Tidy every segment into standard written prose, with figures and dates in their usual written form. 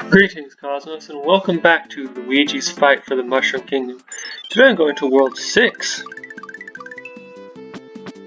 Greetings, Cosmos, and welcome back to Luigi's Fight for the Mushroom Kingdom. Today I'm going to World 6,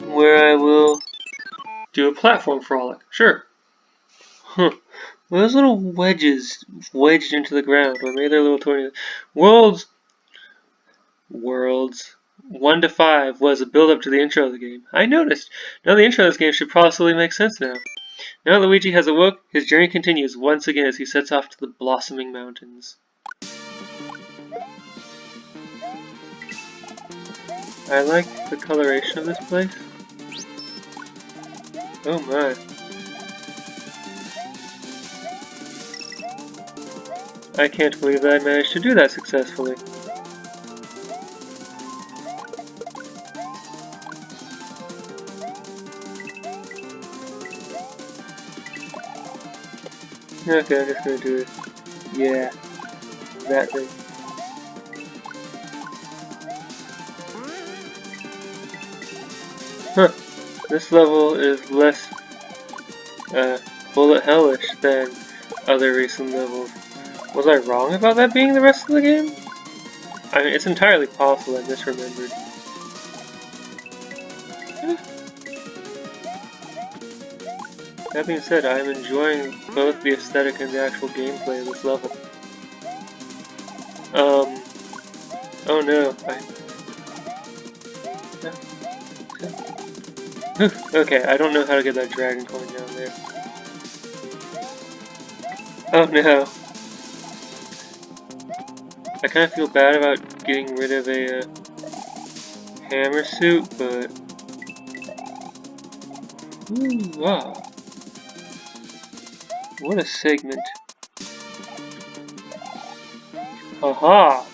where I will do a platform frolic. Sure. Huh. Those little wedges wedged into the ground, or maybe they're little tornadoes. Worlds 1 to 5 was a build-up to the intro of the game. I noticed. Now the intro of this game should possibly make sense now. Now Luigi has awoke, his journey continues once again as he sets off to the blossoming mountains. I like the coloration of this place. Oh my. I can't believe that I managed to do that successfully. Okay, I'm just gonna do it. Yeah. That thing. Huh. This level is less bullet hellish than other recent levels. Was I wrong about that being the rest of the game? I mean, it's entirely possible I misremembered. That being said, I'm enjoying both the aesthetic and the actual gameplay of this level. Oh no, okay, I don't know how to get that dragon coin down there. Oh no. I kind of feel bad about getting rid of a hammer suit, but... Ooh, wow. What a segment. Haha!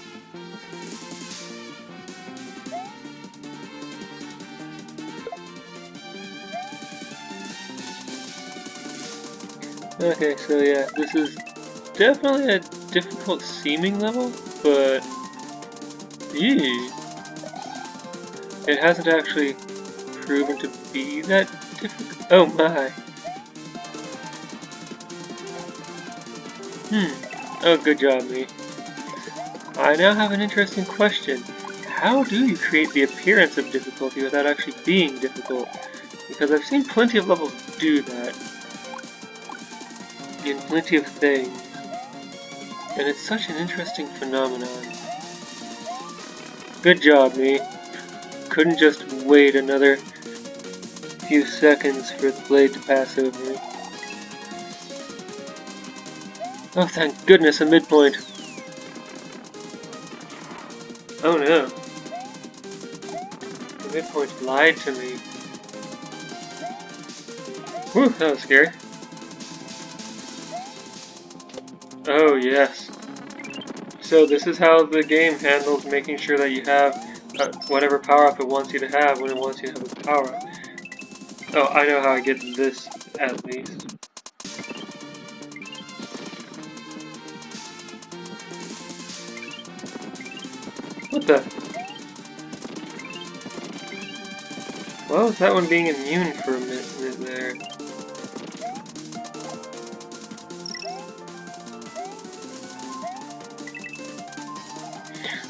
Okay, so yeah, this is definitely a difficult seeming level, but... Eee. It hasn't actually proven to be that difficult. Oh my! Oh, good job, me. I now have an interesting question. How do you create the appearance of difficulty without actually being difficult? Because I've seen plenty of levels do that. In plenty of things. And it's such an interesting phenomenon. Good job, me. Couldn't just wait another few seconds for the blade to pass over me. Oh, thank goodness, a midpoint. Oh no. The midpoint lied to me. Whew, that was scary. Oh yes. So this is how the game handles making sure that you have whatever power-up it wants you to have when it wants you to have a power-up. Oh, I know how I get this, at least. What the? Why was that one being immune for a minute there?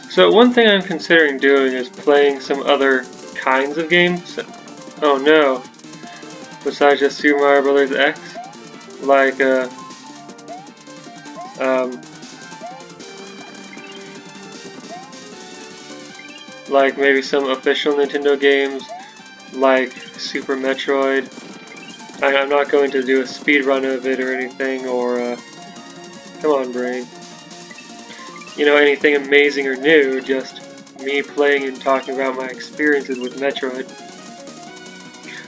So one thing I'm considering doing is playing some other kinds of games. Oh no. Besides just Super Mario Bros. X. Like, like maybe some official Nintendo games, like Super Metroid. I'm not going to do a speedrun of it or anything, or, come on, brain. You know, anything amazing or new, just me playing and talking about my experiences with Metroid.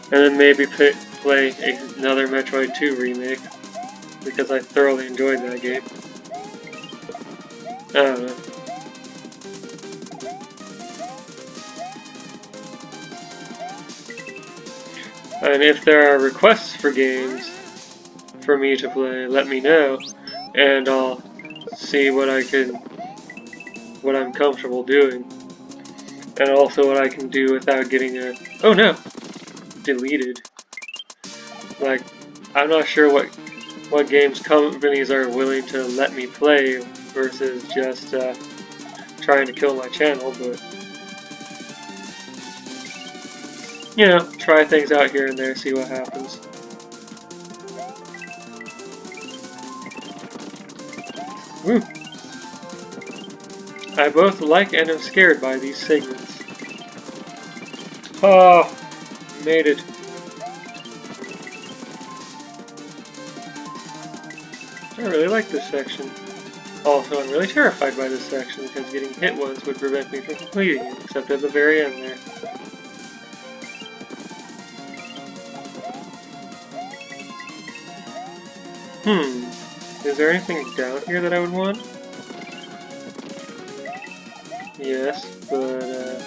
And then maybe play another Metroid 2 remake, because I thoroughly enjoyed that game. I don't know. And if there are requests for games for me to play, let me know, and I'll see what I'm comfortable doing, and also what I can do without getting deleted. Like, I'm not sure what what games companies are willing to let me play versus just trying to kill my channel, but you know, try things out here and there, see what happens. Woo! I both like and am scared by these segments. Oh, made it. I really like this section. Also, I'm really terrified by this section because getting hit once would prevent me from completing it, except at the very end there. Is there anything down here that I would want? Yes, but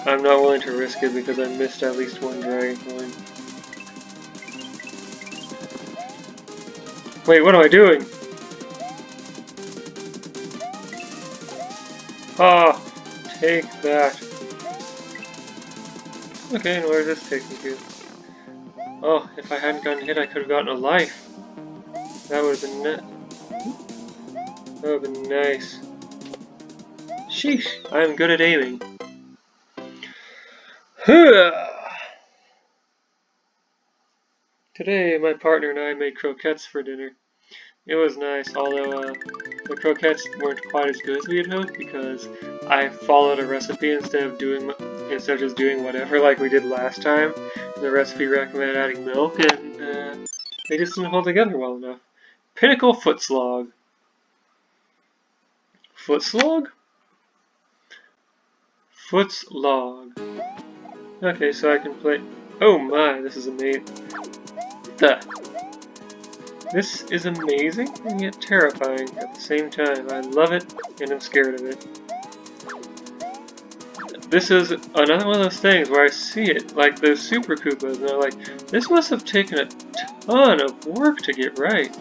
I'm not willing to risk it because I missed at least one dragon coin. Wait, what am I doing? Ah, take that. Okay, and where does this take me to? Oh, if I hadn't gotten hit, I could have gotten a life. That would have been That would have been nice. Sheesh, I'm good at aiming. Today, my partner and I made croquettes for dinner. It was nice, although the croquettes weren't quite as good as we had hoped because I followed a recipe instead of just doing whatever like we did last time. The recipe recommended adding milk, and they just didn't hold together well enough. Pinnacle foot slog. Foot slog? Foot's log. Okay, so I can play. Oh my, this is amazing. This is amazing and yet terrifying at the same time. I love it and I'm scared of it. This is another one of those things where I see it, like those Super Koopas, and I'm like, this must have taken a ton of work to get right.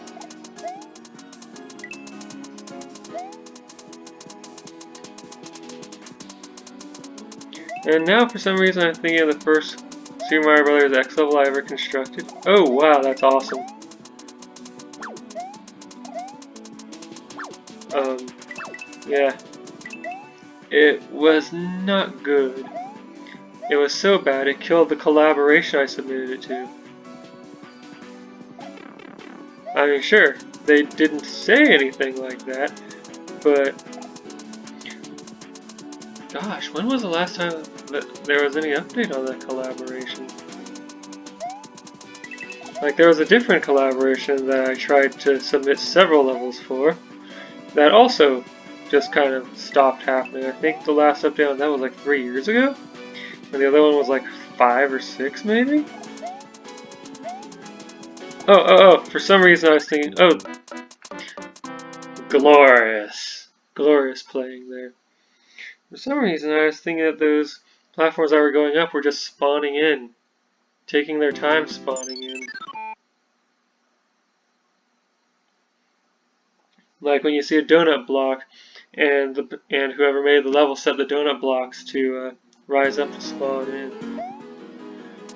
And now for some reason I'm thinking of the first Super Mario Bros. X level I ever constructed. Oh wow, that's awesome. Yeah. It was not good. It was so bad it killed the collaboration I submitted it to. I mean, sure, they didn't say anything like that, but gosh, when was the last time that there was any update on that collaboration? Like, there was a different collaboration that I tried to submit several levels for that also just kind of stopped happening. I think the last update on that was like 3 years ago, and the other one was like 5 or 6 maybe? Oh, for some reason I was thinking, oh, glorious playing there. For some reason I was thinking that those platforms that were going up were just spawning in, taking their time spawning in. Like when you see a donut block, and whoever made the level set the donut blocks to rise up to spawn in.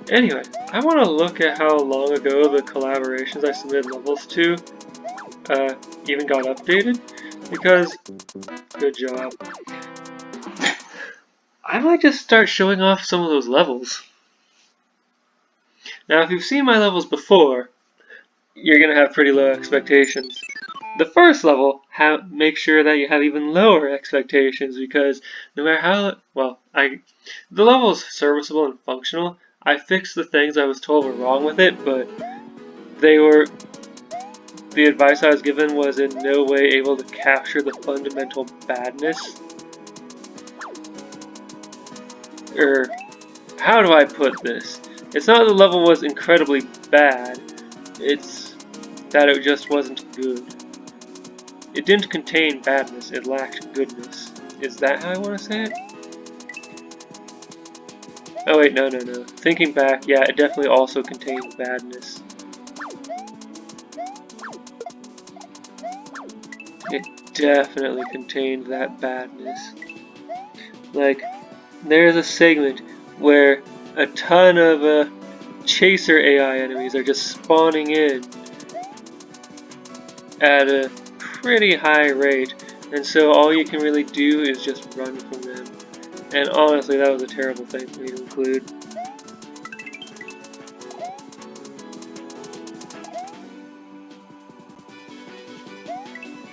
Anyway, I want to look at how long ago the collaborations I submitted levels to even got updated, because good job. I might just start showing off some of those levels. Now, if you've seen my levels before, you're going to have pretty low expectations. The first level, make sure that you have even lower expectations, because no matter how the level is serviceable and functional. I fixed the things I was told were wrong with it, but the advice I was given was in no way able to capture the fundamental badness. How do I put this? It's not that the level was incredibly bad, it's that it just wasn't good. It didn't contain badness, it lacked goodness. Is that how I want to say it? Oh wait, no. Thinking back, yeah, it definitely also contained badness. It definitely contained that badness. Like, there's a segment where a ton of chaser AI enemies are just spawning in, at a pretty high rate, and so all you can really do is just run from them. And honestly, that was a terrible thing for me to include.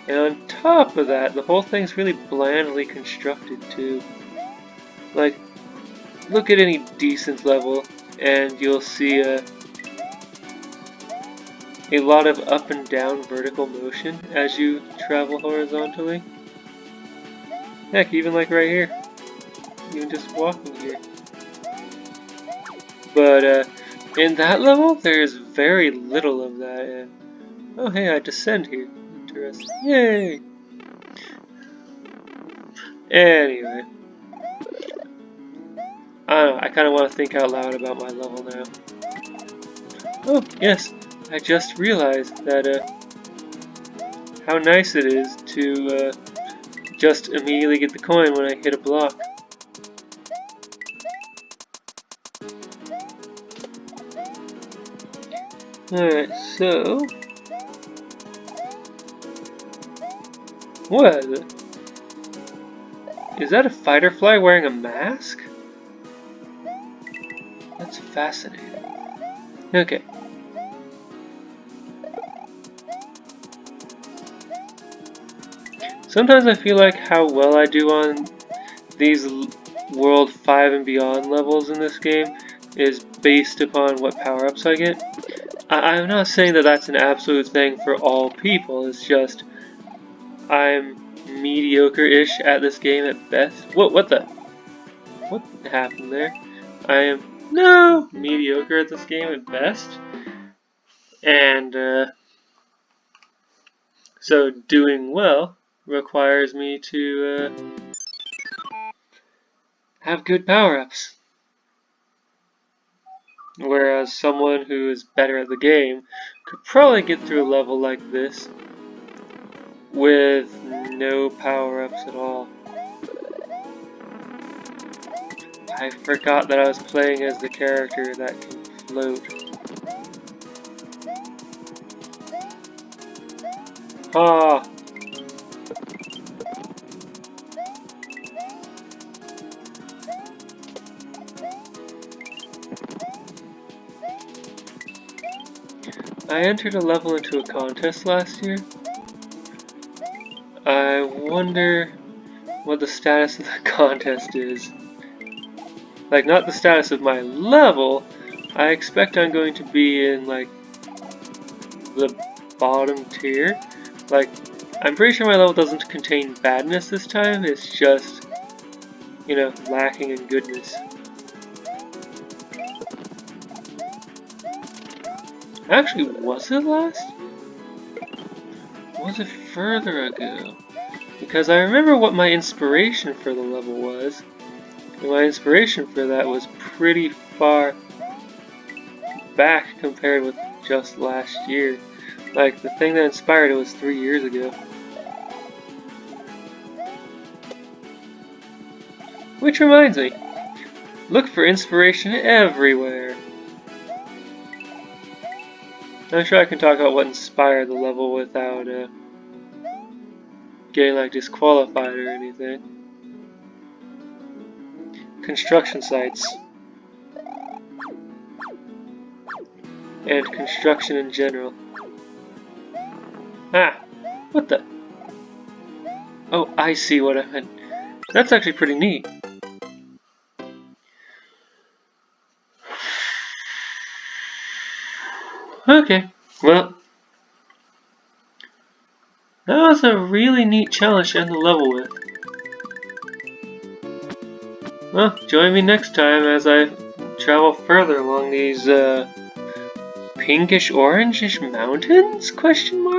And on top of that, the whole thing's really blandly constructed too. Like, look at any decent level, and you'll see a lot of up and down vertical motion as you travel horizontally. Heck, even like right here. Even just walking here. But in that level, there's very little of that. Oh hey, I descend here. Interesting. Yay! Anyway. I don't know, I kind of want to think out loud about my level now. Oh, yes, I just realized that, how nice it is to, just immediately get the coin when I hit a block. Alright, so... What? Is that a fighter fly wearing a mask? That's fascinating. Okay. Sometimes I feel like how well I do on these World 5 and beyond levels in this game is based upon what power-ups I get. I'm not saying that that's an absolute thing for all people, it's just I'm mediocre-ish at this game at best. What happened there? I am mediocre at this game at best. And so doing well requires me to have good power-ups. Whereas someone who is better at the game could probably get through a level like this with no power-ups at all. I forgot that I was playing as the character that can float. Ah! I entered a level into a contest last year. I wonder what the status of the contest is. Like, not the status of my level. I expect I'm going to be in, like, the bottom tier. Like, I'm pretty sure my level doesn't contain badness this time. It's just, you know, lacking in goodness. Actually, was it last? Was it further ago? Because I remember what my inspiration for the level was. And my inspiration for that was pretty far back compared with just last year. Like, the thing that inspired it was 3 years ago. Which reminds me, look for inspiration everywhere. I'm sure I can talk about what inspired the level without getting like disqualified or anything. Construction sites. And construction in general. Ah! What the? Oh, I see what I meant. That's actually pretty neat. Okay, well, that was a really neat challenge to end the level with. Well, join me next time as I travel further along these pinkish orangish mountains? Question mark?